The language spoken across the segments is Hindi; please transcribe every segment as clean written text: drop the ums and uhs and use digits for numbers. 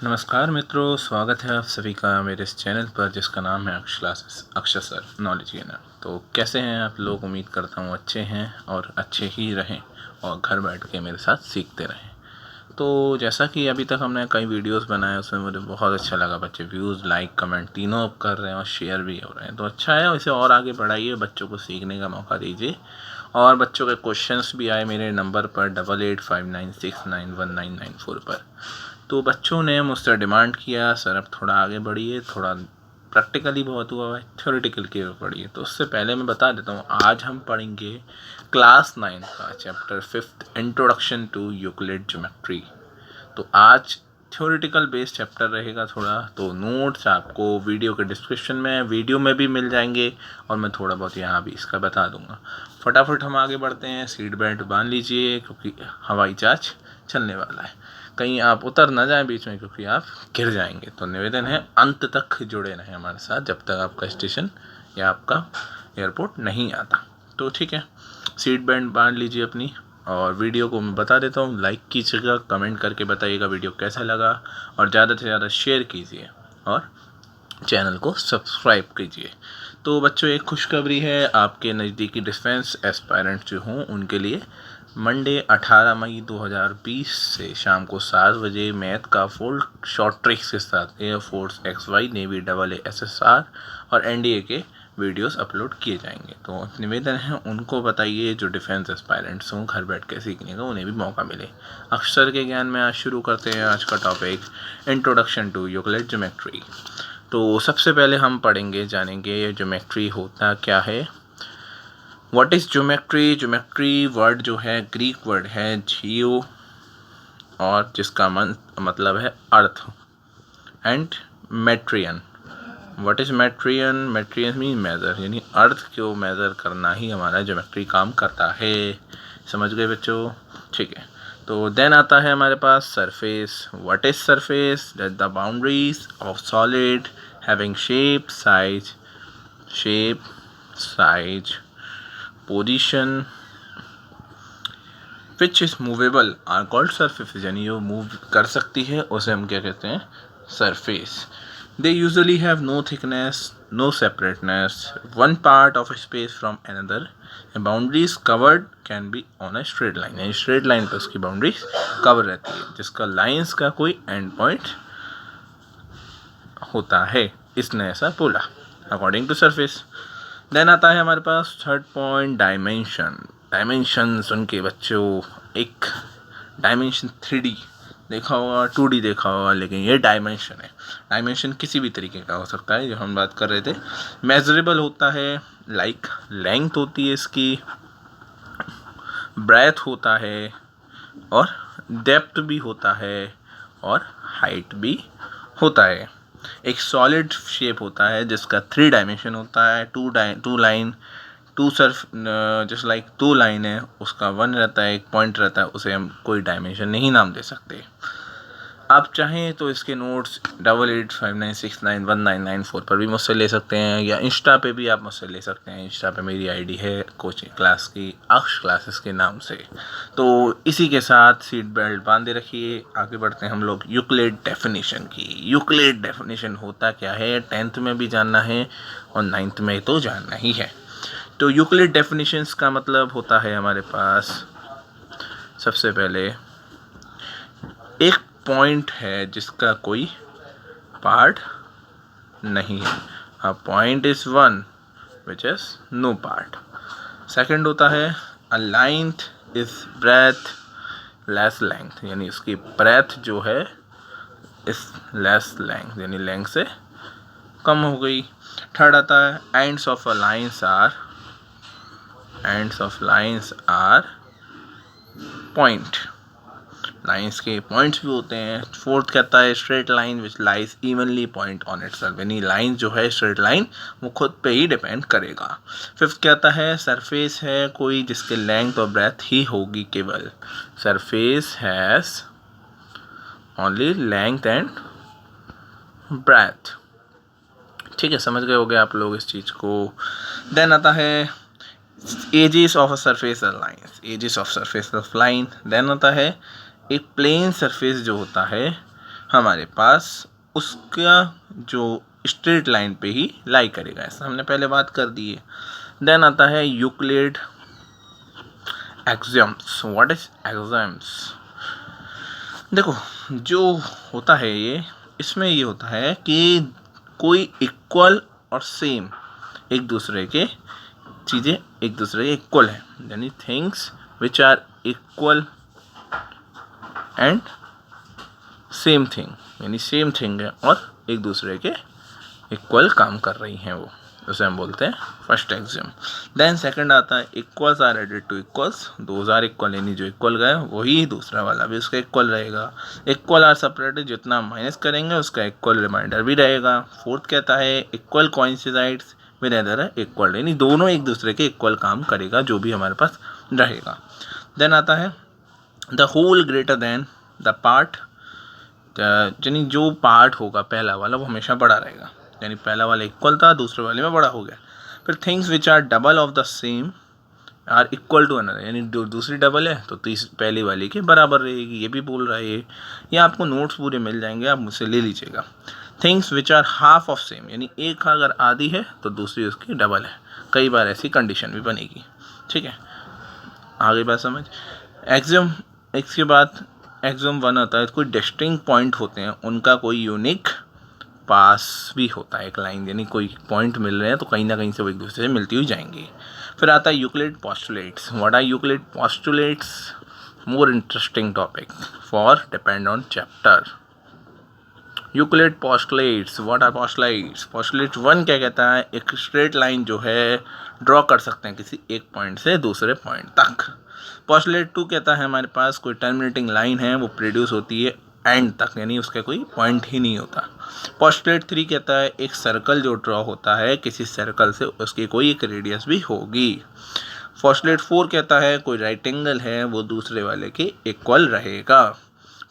नमस्कार मित्रों, स्वागत है आप सभी का मेरे इस चैनल पर जिसका नाम है अक्षर सर नॉलेज गेनर। तो कैसे हैं आप लोग? उम्मीद करता हूँ अच्छे हैं और अच्छे ही रहें और घर बैठ के मेरे साथ सीखते रहें। तो जैसा कि अभी तक हमने कई वीडियोस बनाए, उसमें मुझे बहुत अच्छा लगा। बच्चे व्यूज़, लाइक, कमेंट तीनों अब कर रहे हैं और शेयर भी हो रहे हैं, तो अच्छा है। इसे और आगे बढ़ाइए, बच्चों को सीखने का मौका दीजिए। और बच्चों के क्वेश्चंस भी आए मेरे नंबर पर 8859691994 पर। तो बच्चों ने मुझसे डिमांड किया, सर अब थोड़ा आगे बढ़िए, थोड़ा प्रैक्टिकली बहुत हुआ है, थ्योरेटिकल के पढ़िए। तो उससे पहले मैं बता देता हूँ, आज हम पढ़ेंगे क्लास 9 का chapter 5 introduction to Euclid geometry. तो आज थ्योरेटिकल बेस्ड चैप्टर रहेगा थोड़ा। तो नोट्स आपको वीडियो के डिस्क्रिप्शन में, वीडियो में भी मिल जाएंगे और मैं थोड़ा बहुत यहाँ भी इसका बता दूंगा। फटाफट हम आगे बढ़ते हैं। सीट बेल्ट बांध लीजिए क्योंकि हवाई जहाज चलने वाला है। कहीं आप उतर ना जाएं बीच में, क्योंकि आप गिर जाएंगे। तो निवेदन है, अंत तक जुड़े रहें हमारे साथ जब तक आपका स्टेशन या आपका एयरपोर्ट नहीं आता। तो ठीक है, सीट बेल्ट बांध लीजिए अपनी। और वीडियो को मैं बता देता हूँ, लाइक कीजिएगा, कमेंट करके बताइएगा वीडियो कैसा लगा, और ज़्यादा से ज़्यादा शेयर कीजिए और चैनल को सब्सक्राइब कीजिए। तो बच्चों, एक खुशखबरी है आपके नज़दीकी डिफेंस एस्पायरेंट जो हों उनके लिए। मंडे 18 मई 2020 से शाम को 7 बजे मैथ का फुल शॉर्ट ट्रिक्स के साथ एयरफोर्स XY, नेवी SSR और NDA के वीडियोस अपलोड किए जाएंगे। तो निवेदन है, उनको बताइए जो डिफेंस एस्पायरेंट्स हों, घर बैठ के सीखने का उन्हें भी मौका मिले। अक्षर के ज्ञान में आज शुरू करते हैं आज का topic, introduction to Euclid geometry. तो सबसे पहले हम पढ़ेंगे, जानेंगे ज्योमेट्री होता क्या है। What is geometry? Geometry word जो है ग्रीक वर्ड है जियो, और जिसका मतलब है earth, and metron. What is metron? Metron mean measure, यानी अर्थ को मेज़र करना ही हमारा ज्योमेट्री काम करता है। समझ गए बच्चों? ठीक है। तो देन आता है हमारे पास surface. What is surface? That the boundaries of solid having shape, size, position which is movable are called surface. यानी जो मूव कर सकती है उसे हम क्या कहते हैं? Surface. They usually have no thickness, no separateness, one part of a space from another. A boundaries covered can be on a straight line. यानी straight line पर उसकी boundaries cover रहती है, जिसका lines का कोई end point होता है। इसने ऐसा बोला according to surface. Then आता है हमारे पास third point, dimension. Dimension सुन के बच्चों, एक dimension 3D देखा होगा, 2D देखा होगा, लेकिन ये डायमेंशन है। डायमेंशन किसी भी तरीके का हो सकता है, जो हम बात कर रहे थे। मेजरेबल होता है, लाइक लेंथ होती है इसकी, ब्रेथ होता है, और डेप्थ भी होता है, और हाइट भी होता है। एक सॉलिड शेप होता है जिसका 3 डायमेंशन होता है। Two line, two surf, just like 2 line है, उसका 1 रहता है, एक पॉइंट रहता है, उसे हम कोई डायमेंशन नहीं नाम दे सकते। आप चाहें तो इसके नोट्स 8859691994 पर भी मुझसे ले सकते हैं, या इंस्टा पे भी आप मुझसे ले सकते हैं। इंस्टा पे मेरी आईडी है कोचिंग क्लास की, अक्ष क्लासेस के नाम से। तो इसी के साथ सीट बेल्ट बांधे रखिए। आगे बढ़ते हैं हम लोग यूक्लिड डेफिनेशन की। यूक्लिड डेफिनेशन होता क्या है, 10th में भी जानना है और 9th में तो जानना ही है। तो यूक्लिड डेफिनेशंस का मतलब होता है हमारे पास, सबसे पहले एक पॉइंट है जिसका कोई पार्ट नहीं है। A point is one which is no part. Second होता है a length is breadthless length, यानी उसकी ब्रेथ जो है इस लेस लेंथ, यानी लेंथ से कम हो गई। थर्ड आता है ends of lines are point. Lines के पॉइंट्स भी होते हैं। फोर्थ कहता है straight line which lies evenly point on itself, यानी लाइन जो है स्ट्रेट लाइन वो खुद पे ही डिपेंड करेगा। फिफ्थ कहता है सरफेस है कोई जिसके लेंथ और ब्रेथ ही होगी केवल। Surface has only length and breadth. ठीक है, समझ गए होगे आप लोग इस चीज़ को। देन आता है edges of a surface lines, edges of surface of line. Then आता है एक प्लेन सरफेस जो होता है, हमारे पास उसका जो स्ट्रेट लाइन पे ही लाई करेगा, ऐसा हमने पहले बात कर दी है। देन आता है Euclid axioms. What is axioms? देखो जो होता है इसमें ये होता है कि कोई इक्वल और सेम एक दूसरे के चीज़ें एक दूसरे के इक्वल है, यानी things which are equal and same thing, यानी सेम थिंग है और एक दूसरे के इक्वल काम कर रही हैं, वो उसे हम बोलते हैं फर्स्ट एक्सियम। देन सेकंड आता है equals are added to equals, those are equal, यानी जो इक्वल गए वही दूसरा वाला भी उसका इक्वल रहेगा। इक्वल आर सेपरेटेड, जितना माइनस करेंगे उसका इक्वल रिमाइंडर भी रहेगा। फोर्थ कहता है इक्वल कोइंसिडाइड्स विद अदर इक्वल, यानी दोनों एक दूसरे के इक्वल काम करेगा जो भी हमारे पास रहेगा। देन आता है the whole greater than the part, यानी जो पार्ट होगा पहला वाला वो हमेशा बड़ा रहेगा, यानी पहला वाला इक्वल था दूसरे वाले में बड़ा हो गया। फिर things which are double of the same are equal to another, यानी दूसरी डबल है तो पहली वाली के बराबर रहेगी, ये भी बोल रहा है ये आपको नोट्स पूरे मिल जाएंगे, आप मुझसे ले लीजिएगा। Things which are half of same, यानी एक अगर आधी है तो दूसरी उसकी डबल है, कई बार ऐसी कंडीशन भी बनेगी, ठीक है। आगे बात समझ। एक्सियम, इसके बाद एक्सियम 1 आता है, कोई डिस्टिंक्ट पॉइंट होते हैं उनका कोई यूनिक पास भी होता है, एक लाइन, यानी कोई पॉइंट मिल रहे हैं तो कहीं ना कहीं से वो एक दूसरे से मिलती हुई जाएंगी। फिर आता है Euclid postulates. What are Euclid postulates? More interesting topic for depend on chapter. Euclid postulates, what are postulates? Postulate 1 क्या कहता है, एक स्ट्रेट लाइन जो है ड्रॉ कर सकते हैं किसी एक पॉइंट से दूसरे पॉइंट तक। पोस्टुलेट 2 कहता है हमारे पास कोई टर्मिनेटिंग लाइन है वो प्रोड्यूस होती है एंड तक, यानी उसका कोई पॉइंट ही नहीं होता। पोस्टुलेट 3 कहता है एक सर्कल जो ड्रॉ होता है किसी सर्कल से उसकी कोई एक रेडियस भी होगी। पोस्टुलेट 4 कहता है कोई राइट एंगल है वो दूसरे वाले के इक्वल रहेगा।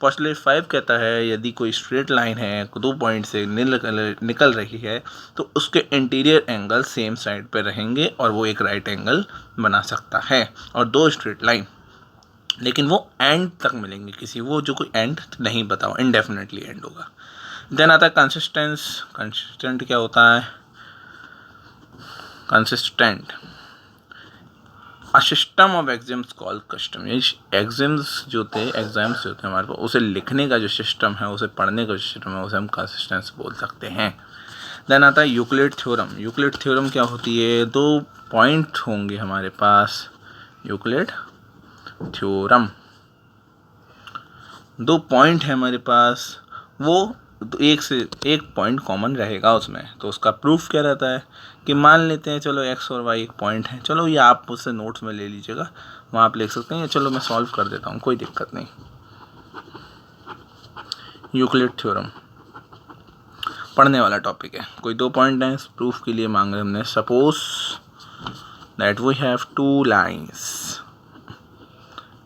पोस्टुलेट 5 कहता है यदि कोई स्ट्रेट लाइन है 2 पॉइंट से निकल रही है तो उसके इंटीरियर एंगल सेम साइड पे रहेंगे और वो एक राइट एंगल बना सकता है, और 2 स्ट्रेट लाइन लेकिन वो एंड तक मिलेंगे किसी, वो जो कोई एंड नहीं बताओ, इनडेफिनेटली एंड होगा। देन आता है कंसिस्टेंस। कंसिस्टेंट क्या होता है? Consistent a system of exams called custom, exams जो थे एग्जाम्स जो थे हमारे पास उसे लिखने का जो सिस्टम है, उसे पढ़ने का जो सिस्टम है उसे हम कंसिस्टेंस बोल सकते हैं। देन आता है यूक्लिड थ्योरम। यूक्लिड थ्योरम क्या होती है? 2 पॉइंट होंगे हमारे पास, यूक्लिड थ्योरम 2 पॉइंट है हमारे पास, वो एक से एक पॉइंट कॉमन रहेगा उसमें, तो उसका प्रूफ क्या रहता है कि मान लेते हैं चलो x और y एक पॉइंट है, चलो ये आप मुझसे नोट्स में ले लीजिएगा, वहाँ आप लिख सकते हैं, या चलो मैं सॉल्व कर देता हूँ, कोई दिक्कत नहीं। यूक्लिड थ्योरम पढ़ने वाला टॉपिक है। कोई 2 पॉइंट हैं, प्रूफ के लिए मांग रहे हमने, suppose that we have 2 lines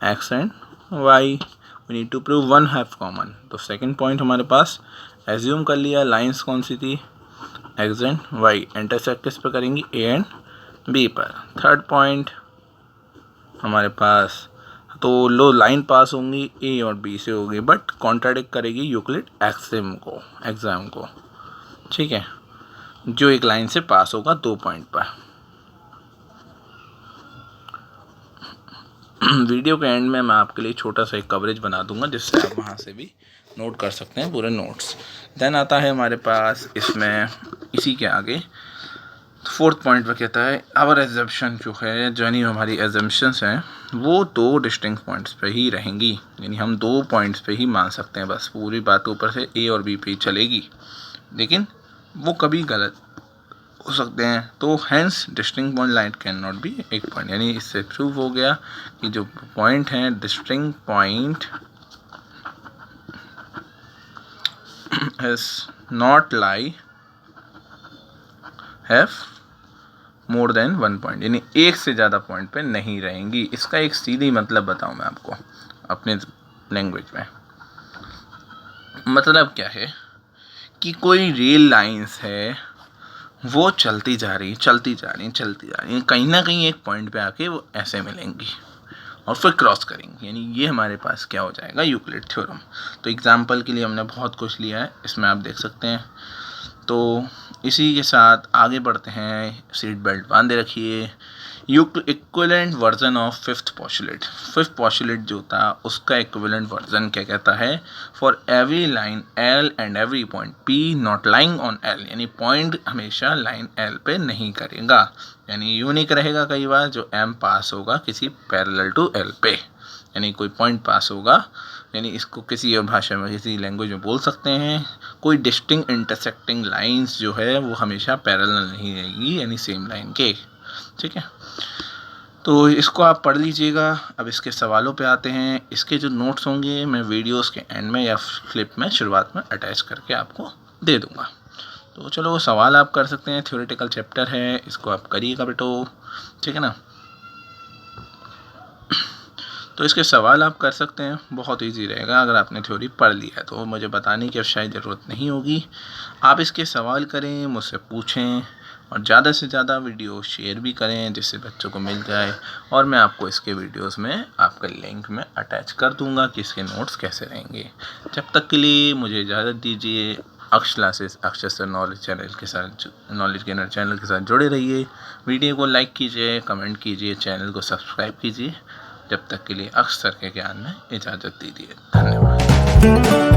x and y, we need to prove 1 have common. तो सेकंड पॉइंट हमारे पास एज्यूम कर लिया, लाइंस कौन सी थी? x एंड y, इंटरसेक्ट किस पे करेंगी? a एंड b पर। थर्ड पॉइंट हमारे पास, तो लो लाइन पास होंगी a और b से होगी, बट कॉन्ट्राडिक्ट करेगी यूक्लिड एक्सियम को, ठीक है, जो एक लाइन से पास होगा 2 पॉइंट पर। वीडियो के एंड में मैं आपके लिए छोटा सा एक कवरेज बना दूंगा जिससे आप वहाँ से भी नोट कर सकते हैं पूरे नोट्स। देन आता है हमारे पास इसमें इसी के आगे 4th पॉइंट पर कहता है आवर एजम्पशन जो है, यानी हमारी एजम्पशंस हैं वो 2 डिस्टिंक्ट पॉइंट्स पे ही रहेंगी, यानी हम 2 पॉइंट्स पे ही मान सकते हैं, बस पूरी बात ऊपर से a और b पे ही चलेगी, लेकिन वो कभी गलत हो सकते हैं, तो hence distinct point line can not be एक पॉइंट, यानी इससे प्रूव हो गया कि जो पॉइंट है distinct point is not lie have more than 1 point, यानी एक से ज़्यादा पॉइंट पे नहीं रहेंगी। इसका एक सीधी मतलब बताऊं मैं आपको अपने लैंग्वेज में, मतलब क्या है कि कोई रेल लाइंस है वो चलती जा रही है, कहीं ना कहीं एक पॉइंट पे आके वो ऐसे मिलेंगी, और फिर क्रॉस करेंगे, यानी ये हमारे पास क्या हो जाएगा, यूक्लिड थ्योरम। तो एग्जाम्पल के लिए हमने बहुत कुछ लिया है, इसमें आप देख सकते हैं। तो इसी के साथ आगे बढ़ते हैं, सीट बेल्ट बांधे रखिए। Equivalent version of fifth postulate जो था उसका इक्विवेलेंट वर्जन क्या कहता है, for every line L and every point P not lying on L, यानी पॉइंट हमेशा लाइन एल पे नहीं करेगा, यानी यूनिक रहेगा कई बार जो एम पास होगा किसी पैरेलल टू एल पे, यानी कोई पॉइंट पास होगा, यानी इसको किसी और भाषा में किसी लैंग्वेज में बोल सकते हैं, कोई डिस्टिंक्ट इंटरसेक्टिंग लाइंस जो है वो हमेशा पैरेलल नहीं रहेगी, यानी सेम लाइन के। ठीक है, तो इसको आप पढ़ लीजिएगा। अब इसके सवालों पे आते हैं। इसके जो नोट्स होंगे मैं वीडियोस के एंड में या क्लिप में शुरुआत में अटैच करके आपको दे दूँगा। तो चलो वो सवाल आप कर सकते हैं, थ्योरेटिकल चैप्टर है, इसको आप करिएगा बेटो, ठीक है ना। तो इसके सवाल आप कर सकते हैं, बहुत इजी रहेगा अगर आपने थ्योरी पढ़ ली है, तो मुझे बताने की अब शायद ज़रूरत नहीं होगी। आप इसके सवाल करें, मुझसे पूछें और ज़्यादा से ज़्यादा वीडियो शेयर भी करें जिससे बच्चों को मिल जाए, और मैं आपको इसके वीडियोस में आपका लिंक में अटैच कर दूंगा कि इसके नोट्स कैसे रहेंगे। जब तक के लिए मुझे इजाज़त दीजिए। अक्ष क्लासेस, अक्षर सर नॉलेज चैनल के साथ, नॉलेज गेनर चैनल के साथ जुड़े रहिए। वीडियो को लाइक कीजिए, कमेंट कीजिए, चैनल को सब्सक्राइब कीजिए। जब तक के लिए अक्सर के ज्ञान में इजाज़त दीजिए। धन्यवाद।